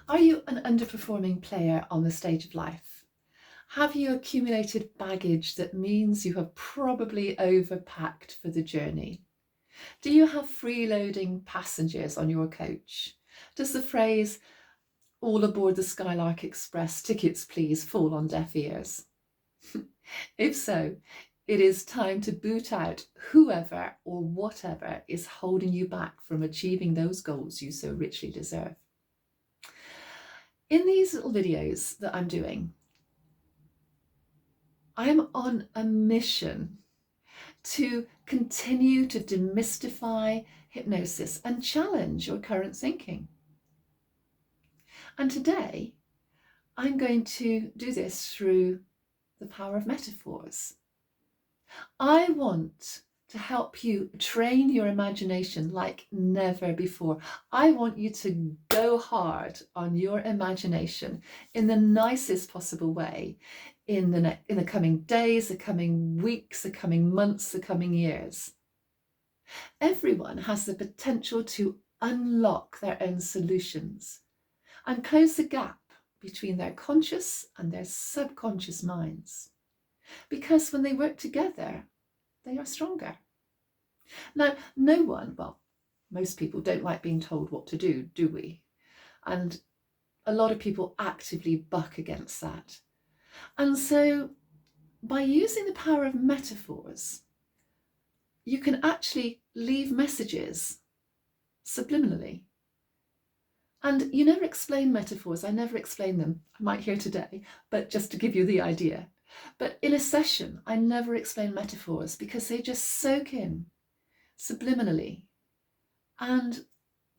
Are you an underperforming player on the stage of life? Have you accumulated baggage that means you have probably overpacked for the journey? Do you have freeloading passengers on your coach? Does the phrase, "all aboard the Skylark Express, tickets please," fall on deaf ears? If so, it is time to boot out whoever or whatever is holding you back from achieving those goals you so richly deserve. In these little videos that I'm doing, I'm on a mission to continue to demystify hypnosis and challenge your current thinking. And today, I'm going to do this through the power of metaphors. I want to help you train your imagination like never before. I want you to go hard on your imagination in the nicest possible way in the coming days, the coming weeks, the coming months, the coming years. Everyone has the potential to unlock their own solutions and close the gap between their conscious and their subconscious minds. Because when they work together, they are stronger. Now, most people don't like being told what to do we? And a lot of people actively buck against that. And so by using the power of metaphors, you can actually leave messages subliminally. And you never explain metaphors. I never explain them. I might here today, but just to give you the idea. But in a session, I never explain metaphors because they just soak in subliminally. And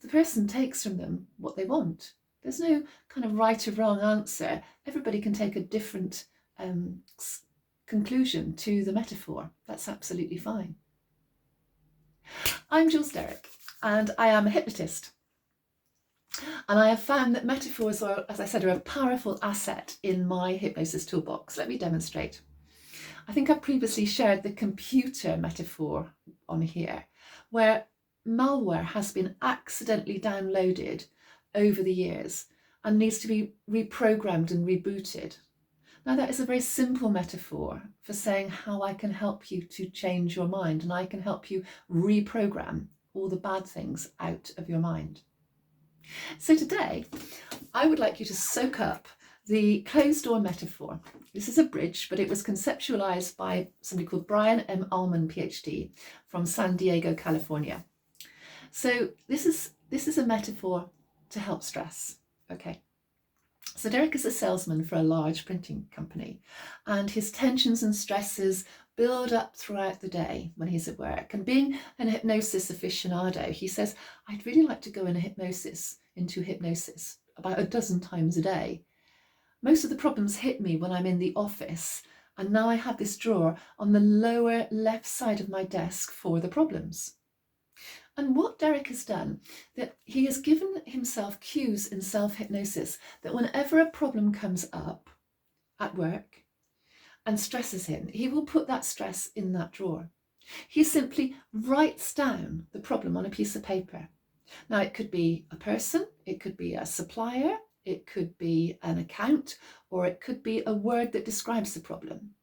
the person takes from them what they want. There's no kind of right or wrong answer. Everybody can take a different conclusion to the metaphor. That's absolutely fine. I'm Jules and I am a hypnotist. And I have found that metaphors are, as I said, are a powerful asset in my Hypnosis Toolbox. Let me demonstrate. I think I previously shared the computer metaphor on here, where malware has been accidentally downloaded over the years and needs to be reprogrammed and rebooted. Now, that is a very simple metaphor for saying how I can help you to change your mind, and I can help you reprogram all the bad things out of your mind. So today, I would like you to soak up the closed door metaphor. This is a bridge, but it was conceptualized by somebody called Brian M. Ullman, PhD, from San Diego, California. So this is a metaphor to help stress. Okay. So Derek is a salesman for a large printing company, and his tensions and stresses build up throughout the day when he's at work. And being an hypnosis aficionado, he says, I'd really like to go into hypnosis about a dozen times a day. Most of the problems hit me when I'm in the office, and now I have this drawer on the lower left side of my desk for the problems. And what Derek has done, that he has given himself cues in self-hypnosis that whenever a problem comes up at work and stresses him, he will put that stress in that drawer. He simply writes down the problem on a piece of paper. Now, it could be a person, it could be a supplier, it could be an account, or it could be a word that describes the problem.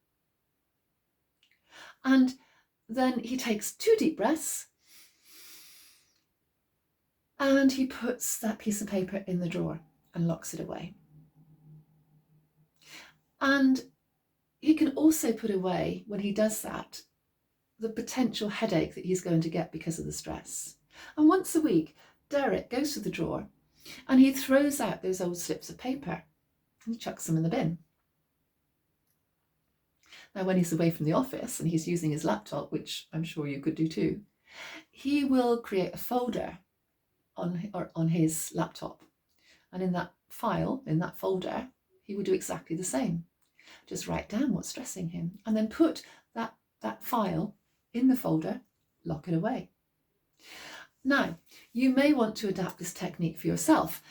And then he takes 2 deep breaths and he puts that piece of paper in the drawer and locks it away. And he can also put away, when he does that, the potential headache that he's going to get because of the stress. And once a week, Derek goes to the drawer and he throws out those old slips of paper and he chucks them in the bin. Now, when he's away from the office and he's using his laptop, which I'm sure you could do too, he will create a folder on his laptop. And in that file, in that folder, he will do exactly the same. Just write down what's stressing him and then put that file in the folder, lock it away. Now, you may want to adapt this technique for yourself.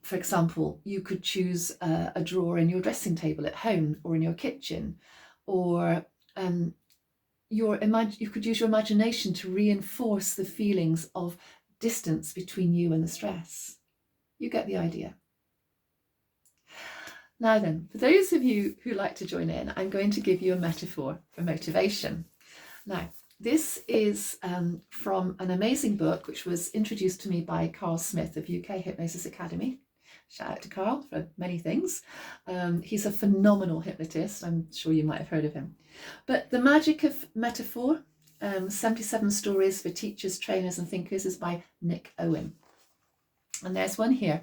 For example, you could choose a drawer in your dressing table at home or in your kitchen, or you could use your imagination to reinforce the feelings of distance between you and the stress. You get the idea. Now then, for those of you who like to join in, I'm going to give you a metaphor for motivation. Now, this is from an amazing book which was introduced to me by Carl Smith of UK Hypnosis Academy. Shout out to Carl for many things. He's a phenomenal hypnotist. I'm sure you might have heard of him. But The Magic of Metaphor, 77 Stories for Teachers, Trainers and Thinkers is by Nick Owen. And there's one here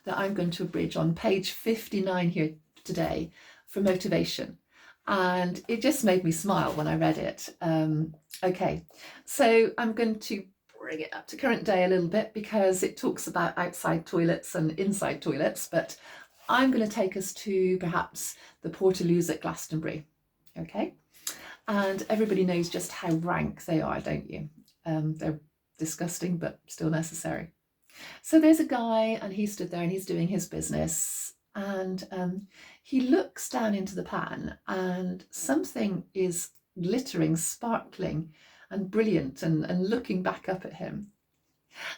that I'm going to abridge on page 59 here today for motivation. And it just made me smile when I read it. Okay, so I'm going to bring it up to current day a little bit because it talks about outside toilets and inside toilets, but I'm going to take us to perhaps the Portaloos at Glastonbury. Okay, and everybody knows just how rank they are, don't you? They're disgusting, but still necessary. So there's a guy and he stood there and he's doing his business, and he looks down into the pan and something is glittering, sparkling and brilliant and looking back up at him.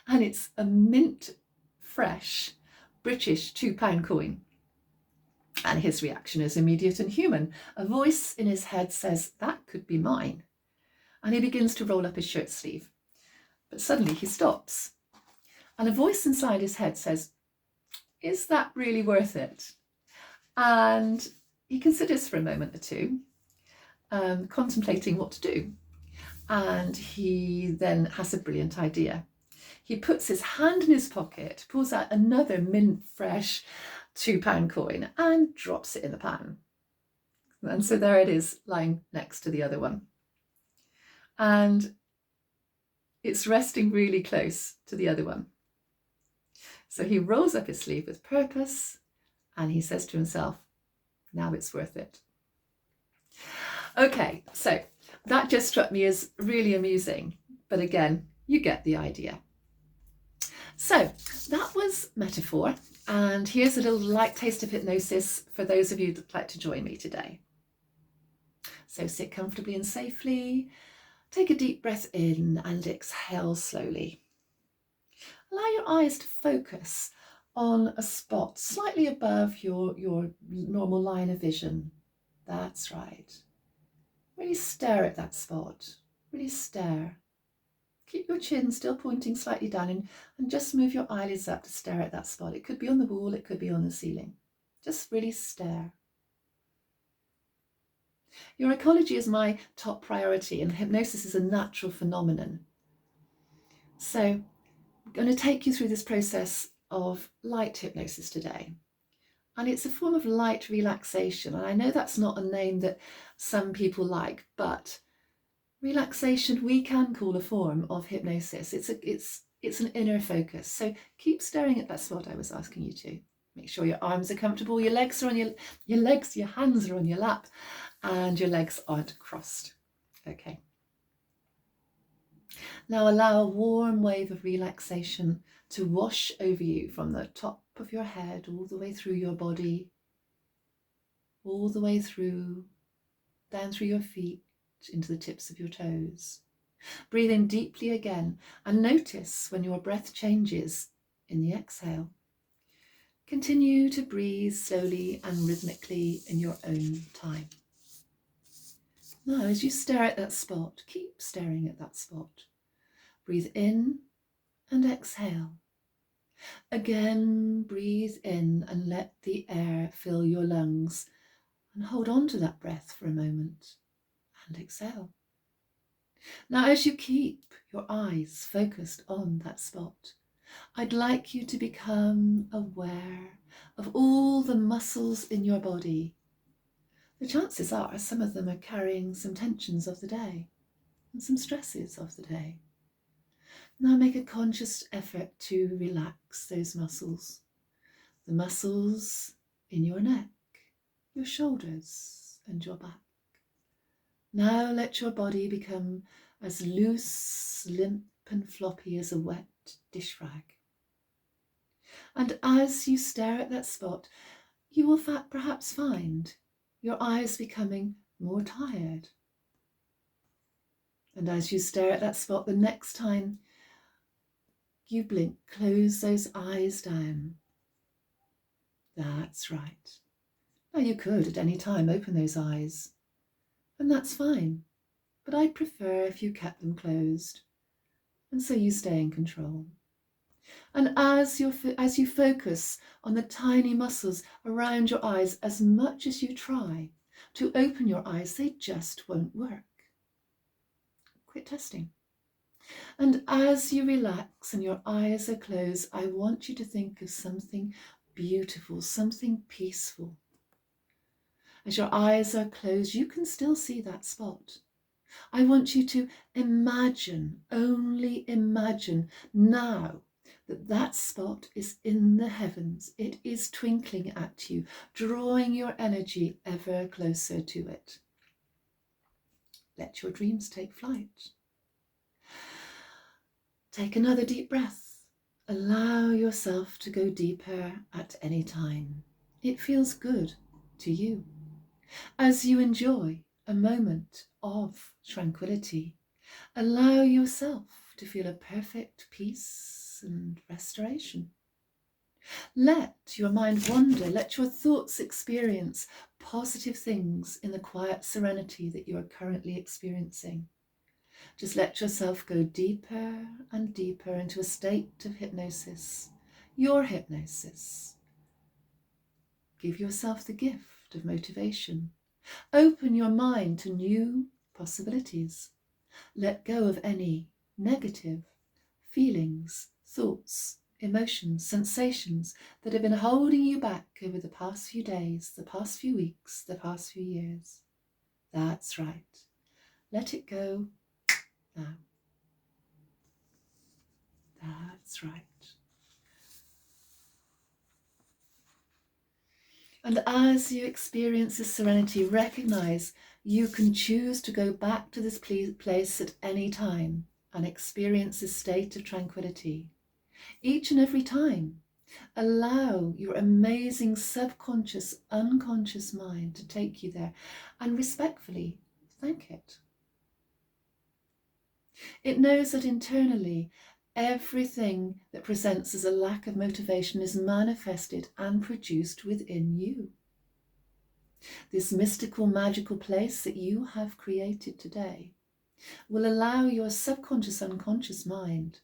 And it's a mint fresh British £2 coin. And his reaction is immediate and human. A voice in his head says, that could be mine. And he begins to roll up his shirt sleeve. But suddenly he stops. And a voice inside his head says, is that really worth it? And he considers for a moment or two, contemplating what to do. And he then has a brilliant idea. He puts his hand in his pocket, pulls out another mint fresh £2 coin and drops it in the pan. And so there it is, lying next to the other one. And it's resting really close to the other one. So he rolls up his sleeve with purpose and he says to himself, now it's worth it. Okay, so that just struck me as really amusing. But again, you get the idea. So that was metaphor. And here's a little light taste of hypnosis for those of you that like to join me today. So sit comfortably and safely. Take a deep breath in and exhale slowly. Allow your eyes to focus on a spot slightly above your normal line of vision. That's right. Really stare at that spot. Really stare. Keep your chin still pointing slightly down and just move your eyelids up to stare at that spot. It could be on the wall, it could be on the ceiling. Just really stare. Your ecology is my top priority and hypnosis is a natural phenomenon. So I'm going to take you through this process of light hypnosis today. And it's a form of light relaxation. And I know that's not a name that some people like, but relaxation we can call a form of hypnosis. It's an inner focus. So keep staring at that spot I was asking you to. Make sure your arms are comfortable, your legs are on your hands are on your lap, and your legs aren't crossed. Okay. Now allow a warm wave of relaxation to wash over you from the top of your head all the way through your body, all the way through, down through your feet, into the tips of your toes. Breathe in deeply again and notice when your breath changes in the exhale. Continue to breathe slowly and rhythmically in your own time. Now, as you stare at that spot, keep staring at that spot. Breathe in and exhale. Again, breathe in and let the air fill your lungs and hold on to that breath for a moment and exhale. Now, as you keep your eyes focused on that spot, I'd like you to become aware of all the muscles in your body. The chances are some of them are carrying some tensions of the day and some stresses of the day. Now make a conscious effort to relax those muscles. The muscles in your neck, your shoulders and your back. Now let your body become as loose, limp and floppy as a wet dish rag. And as you stare at that spot, you will perhaps find your eyes becoming more tired. And as you stare at that spot, the next time you blink, close those eyes down. That's right. Now you could at any time open those eyes, and that's fine, but I'd prefer if you kept them closed, and so you stay in control. And as you focus on the tiny muscles around your eyes, as much as you try to open your eyes, they just won't work. Quit testing. And as you relax and your eyes are closed, I want you to think of something beautiful, something peaceful. As your eyes are closed, you can still see that spot. I want you to imagine, only imagine now, that spot is in the heavens. It is twinkling at you, drawing your energy ever closer to it. Let your dreams take flight. Take another deep breath. Allow yourself to go deeper at any time. It feels good to you. As you enjoy a moment of tranquility, allow yourself to feel a perfect peace and restoration. Let your mind wander, let your thoughts experience positive things in the quiet serenity that you are currently experiencing. Just let yourself go deeper and deeper into a state of hypnosis, your hypnosis. Give yourself the gift of motivation. Open your mind to new possibilities. Let go of any negative feelings, thoughts, emotions, sensations that have been holding you back over the past few days, the past few weeks, the past few years. That's right. Let it go now. That's right. And as you experience this serenity, recognize you can choose to go back to this place at any time and experience this state of tranquility. Each and every time, allow your amazing subconscious, unconscious mind to take you there and respectfully thank it. It knows that internally, everything that presents as a lack of motivation is manifested and produced within you. This mystical, magical place that you have created today will allow your subconscious, unconscious mind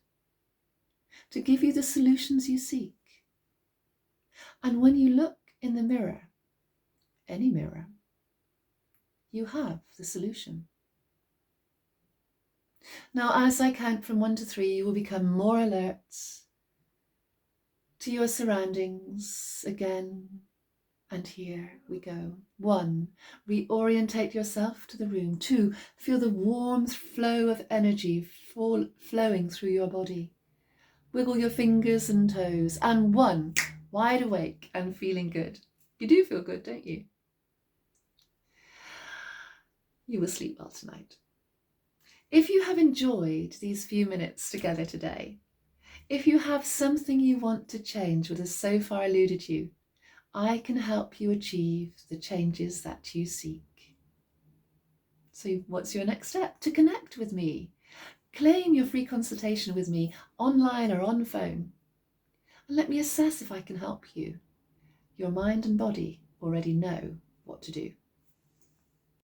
to give you the solutions you seek. And when you look in the mirror, any mirror, you have the solution. Now, as I count from 1 to 3, you will become more alert to your surroundings again. And here we go. 1, reorientate yourself to the room. 2, feel the warm flow of energy flowing through your body. Wiggle your fingers and toes. And 1, wide awake and feeling good. You do feel good, don't you? You will sleep well tonight. If you have enjoyed these few minutes together today, if you have something you want to change that has so far eluded you, I can help you achieve the changes that you seek. So what's your next step? To connect with me. Claim your free consultation with me online or on phone. And let me assess if I can help you. Your mind and body already know what to do.